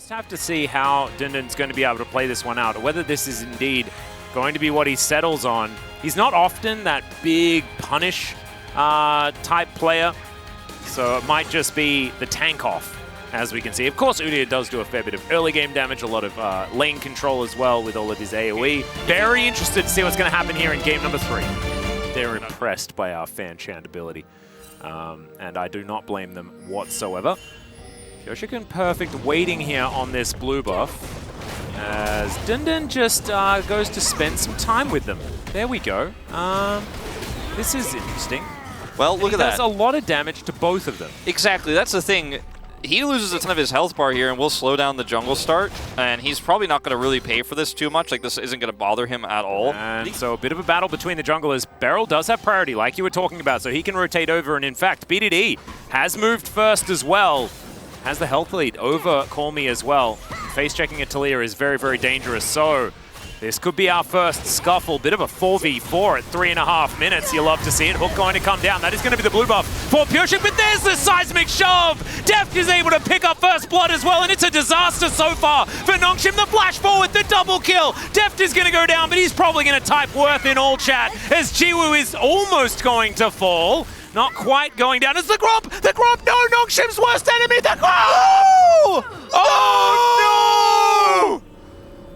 Just have to see how Dundun's going to be able to play this one out, or whether this is indeed going to be what he settles on. He's not often that big punish type player, so it might just be the tank off, as we can see. Of course, Udyr does do a fair bit of early game damage, a lot of lane control as well with all of his AoE. Very interested to see what's going to happen here in game number 3. They're impressed by our fan chant ability, and I do not blame them whatsoever. Pyosik perfect waiting here on this blue buff, as Dundun just goes to spend some time with them. There we go. This is interesting. Well, look at that. He does a lot of damage to both of them. Exactly, that's the thing. He loses a ton of his health bar here and will slow down the jungle start, and he's probably not going to really pay for this too much. Like, this isn't going to bother him at all. And so a bit of a battle between the junglers. Beryl does have priority, like you were talking about, so he can rotate over, and in fact, BDD has moved first as well. Has the health lead over Call Me as well. Face checking at Talia is very, very dangerous, so this could be our first scuffle. Bit of a 4v4 at 3.5 minutes. You love to see it. Hook going to come down. That is going to be the blue buff for Pyosik, but there's the seismic shove. Deft is able to pick up first blood as well, and it's a disaster so far for Nongshim. The flash forward, the double kill. Deft is going to go down, but he's probably going to type worth in all chat, as Jiwoo is almost going to fall. Not quite going down. It's the Gromp! The Gromp! No! Nongshim's worst enemy! The Gromp! Oh! No!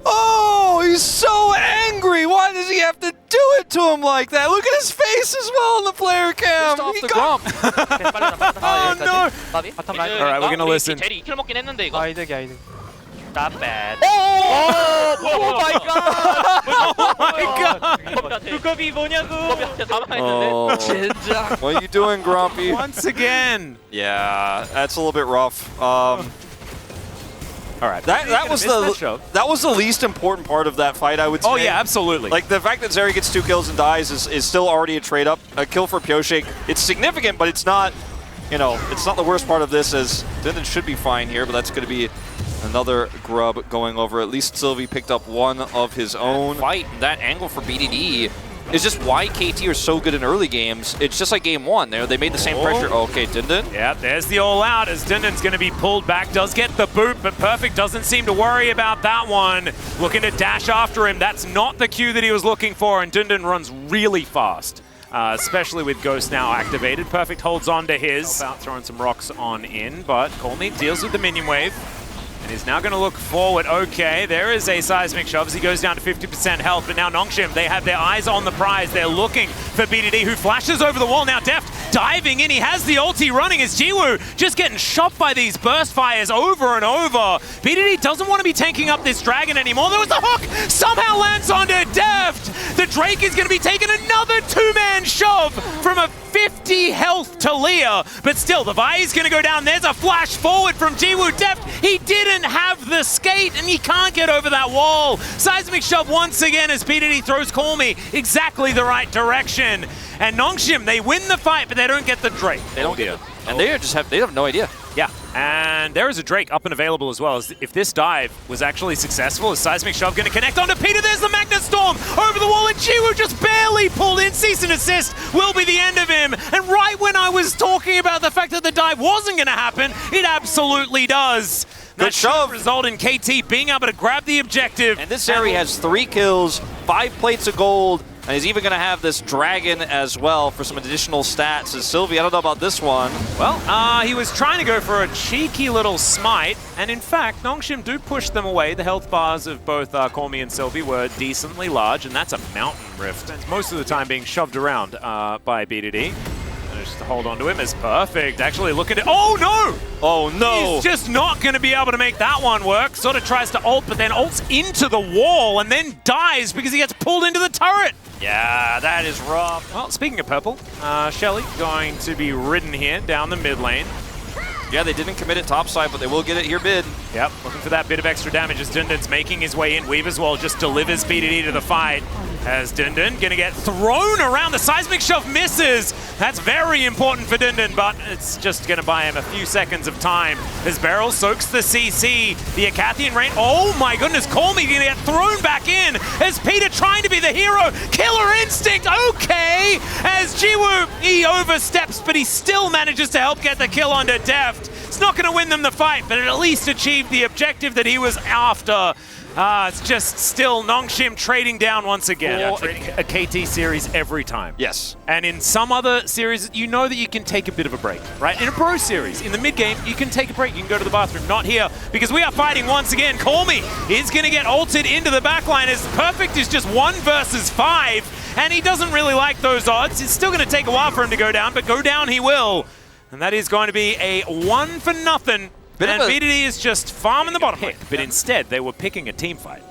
Oh, he's so angry. Why does he have to do it to him like that? Look at his face as well in the player cam. Just off the Gromp. Oh no! Alright, we're gonna listen. Not bad. Oh my god! Oh my god! What are you doing, Grumpy? Once again! Yeah, that's a little bit rough. Alright, that was the least important part of that fight, I would say. Oh yeah, absolutely. Like, the fact that Zeri gets 2 kills and dies is still already a trade up. A kill for Pyosik. It's significant, but it's not, you know, it's not the worst part of this, as Dundun should be fine here, but that's going to be another grub going over. At least Sylvie picked up one of his own. Fight, that angle for BDD is just why KT are so good in early games. It's just like game 1. They made the same pressure. Okay, Dundun. Yeah, there's the all out as Dundun's going to be pulled back. Does get the boot, but Perfect doesn't seem to worry about that one. Looking to dash after him. That's not the cue that he was looking for, and Dundun runs really fast. Especially with Ghost now activated. Perfect holds on to his. About throwing some rocks on in, but Call Me deals with the minion wave. And he's now going to look forward. Okay, there is a seismic shove as he goes down to 50% health. But now Nongshim, they have their eyes on the prize. They're looking for BDD, who flashes over the wall. Now Deft diving in. He has the ulti running as Jiwoo just getting shot by these burst fires over and over. BDD doesn't want to be tanking up this dragon anymore. There was the hook. Somehow lands onto Deft. The Drake is going to be taking another 2-man shove from a 50 health Talia, but still the Vi is going to go down. There's a flash forward from Jiwoo. Deft, he didn't have the skate and he can't get over that wall. Seismic shove once again as BDD throws Call Me exactly the right direction. And Nongshim, they win the fight, but they don't get the Drake. They don't get it. And they have no idea. Yeah, and there is a Drake up and available as well. As if this dive was actually successful, is Seismic Shove going to connect onto Peter? There's the Magnet Storm over the wall, and Jiwoo just barely pulled in. Cease and assist will be the end of him. And right when I was talking about the fact that the dive wasn't going to happen, it absolutely does. That should result in KT being able to grab the objective. And this Zeri has 3 kills, 5 plates of gold, and he's even going to have this dragon as well for some additional stats. As Sylvie, I don't know about this one. Well, he was trying to go for a cheeky little smite, and in fact, Nongshim do push them away. The health bars of both Call Me and Sylvie were decently large, and that's a mountain rift. And most of the time being shoved around by BDD. Managed to hold on to him as Perfect. Actually looking at, oh no! Oh no! He's just not going to be able to make that one work. Sort of tries to ult, but then ults into the wall and then dies because he gets pulled into the turret. Yeah, that is rough. Well, speaking of purple, Shelly going to be ridden here down the mid lane. Yeah, they didn't commit it topside, but they will get it here mid. Yep, looking for that bit of extra damage as Dundun's making his way in. Weave as well just delivers BDD to the fight. As Dundun gonna get thrown around. The seismic shove misses. That's very important for Dundun, but it's just gonna buy him a few seconds of time. As Beryl soaks the CC, the Acathian rain. Oh my goodness, Call Me gonna get thrown back in. As Peter trying to be the hero. Killer instinct, okay. As Jiwoo, he oversteps, but he still manages to help get the kill onto Deft. It's not going to win them the fight, but it at least achieved the objective that he was after. It's just still Nongshim trading down once again. Yeah, a KT series every time. Yes. And in some other series, you know that you can take a bit of a break, right? In a pro series, in the mid-game, you can take a break. You can go to the bathroom. Not here, because we are fighting once again. Call Me is going to get ulted into the backline as Perfect is just 1 versus 5, and he doesn't really like those odds. It's still going to take a while for him to go down, but go down he will. And that is going to be a 1-for-0. And BDD is just farming the bottom pick, but instead they were picking a team fight.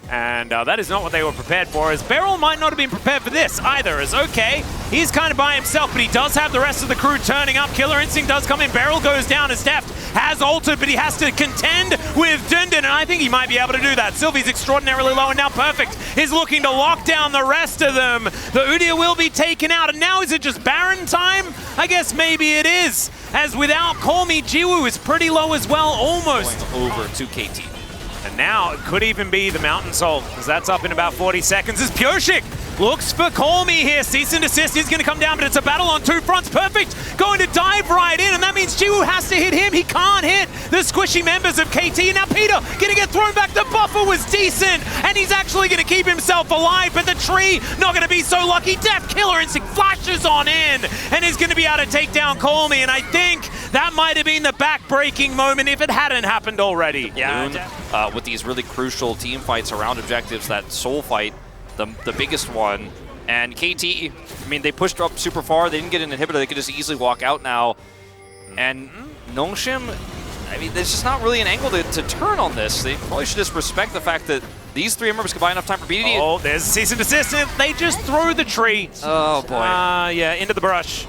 And that is not what they were prepared for, as Beryl might not have been prepared for this either, as okay, he's kind of by himself, but he does have the rest of the crew turning up. Killer Instinct does come in, Beryl goes down as Deft has ulted, but he has to contend with Dundon, and I think he might be able to do that. Sylvie's extraordinarily low, and now Perfect is looking to lock down the rest of them. The Udyr will be taken out, and now is it just Baron time? I guess maybe it is, as without Call Me, Jiwoo is pretty low as well, almost. Going over to KT. And now it could even be the Mountain Soul, because that's up in about 40 seconds as Pyoshik looks for Call Me here. Cease and Desist is going to come down, but it's a battle on 2 fronts. Perfect going to dive right in, and that means Jiwoo has to hit him. He can't hit the squishy members of KT. And now Peter going to get thrown back. The buffer was decent, and he's actually going to keep himself alive, but the tree not going to be so lucky. Deft Killer Instinct flashes on in, and is going to be able to take down Call Me, and I think that might have been the back-breaking moment if it hadn't happened already. Yeah, with these really crucial team fights around objectives, that soul fight, the biggest one, and KT, I mean, they pushed up super far, they didn't get an inhibitor, they could just easily walk out now, and Nongshim, I mean, there's just not really an angle to turn on this. They probably should just respect the fact that these 3 members could buy enough time for BDD. Oh, there's a cease and desist, and they just throw the tree. Oh, boy. Yeah, into the brush.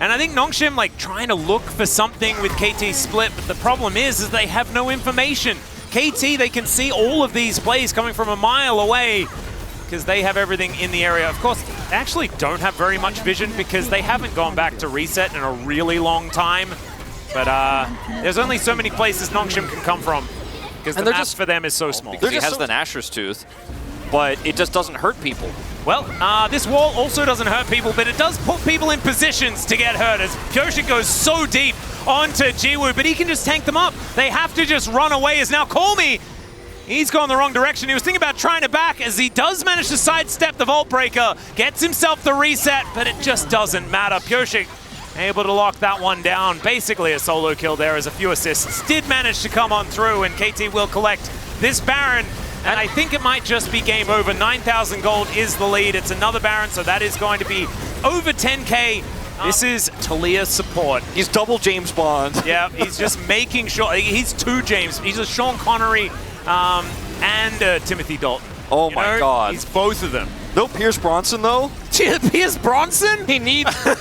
And I think Nongshim, like, trying to look for something with KT split, but the problem is they have no information. KT, they can see all of these plays coming from a mile away because they have everything in the area. Of course, they actually don't have very much vision because they haven't gone back to reset in a really long time. But there's only so many places Nongshim can come from because the map for them is so small. Because he has the Nashor's Tooth, but it just doesn't hurt people. Well, this wall also doesn't hurt people, but it does put people in positions to get hurt as Pyoshik goes so deep onto Jiwoo, but he can just tank them up. They have to just run away as now Call Me, he's gone the wrong direction. He was thinking about trying to back as he does manage to sidestep the Vault Breaker, gets himself the reset, but it just doesn't matter. Pyoshik able to lock that one down. Basically a solo kill there as a few assists did manage to come on through, and KT will collect this Baron. And I think it might just be game over. 9,000 gold is the lead. It's another Baron, so that is going to be over 10K. This is Talia's support. He's double James Bond. Yeah, he's just making sure. He's 2 James. He's a Sean Connery and Timothy Dalton. Oh my God. He's both of them. No Pierce Bronson, though. Pierce Bronson? He needs to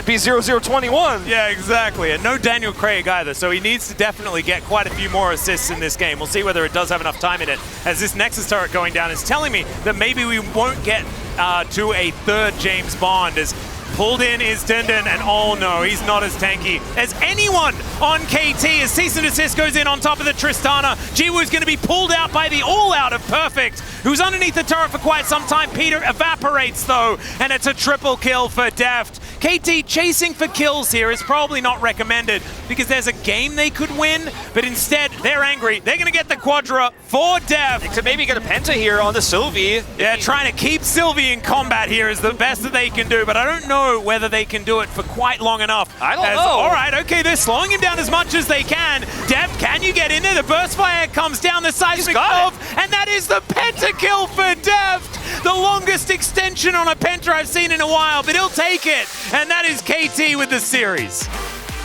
be 0021. Yeah, exactly. And no Daniel Craig either, so he needs to definitely get quite a few more assists in this game. We'll see whether it does have enough time in it, as this Nexus turret going down is telling me that maybe we won't get to a 3rd James Bond, as pulled in is Dundon, and oh no, he's not as tanky as anyone on KT as Cease and Desist goes in on top of the Tristana. Jiwoo's going to be pulled out by the all-out of Perfect, who's underneath the turret for quite some time. Peter evaporates though, and it's a triple kill for Deft. KT chasing for kills here is probably not recommended because there's a game they could win, but instead they're angry. They're going to get the Quadra for Deft. They could maybe get a Penta here on the Sylvie. Yeah, trying to keep Sylvie in combat here is the best that they can do, but I don't know whether they can do it for quite long enough. I don't know. All right, okay, they're slowing him down as much as they can. Deft, can you get in there? The burst fire comes down the seismic off, and that is the Penta kill for Deft. The longest extension on a Penta I've seen in a while, but he'll take it. And that is KT with the series.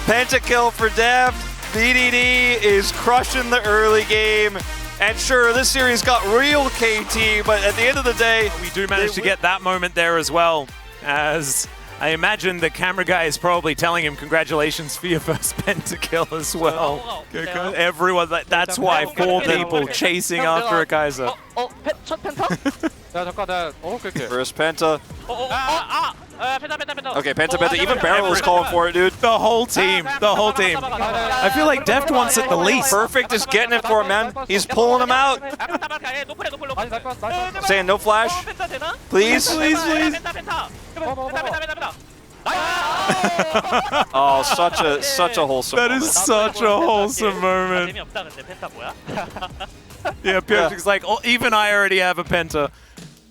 Penta kill for Deft. BDD is crushing the early game. And sure, this series got real KT, but at the end of the day, we do manage to get that moment there as well, as I imagine the camera guy is probably telling him congratulations for your first Penta kill as well. Everyone, that's why 4 people chasing after a Kaiser. 첫 펜타? 자, 잠깐, First Penta. Okay, Penta. Even Barrel is calling for it, dude. The whole team. I feel like Deft wants it the least. Perfect is getting it for him, man. He's pulling him out. Saying no flash. Please. Oh, such a wholesome That moment. is such a wholesome moment. 재미없다 근데 펜타 뭐야? Yeah, Pyoshik's like, oh, even I already have a Penta.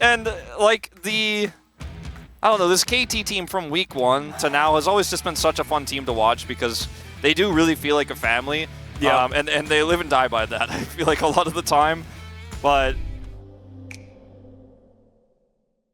And like I don't know, this KT team from week 1 to now has always just been such a fun team to watch because they do really feel like a family. Yeah. And they live and die by that, I feel like a lot of the time. But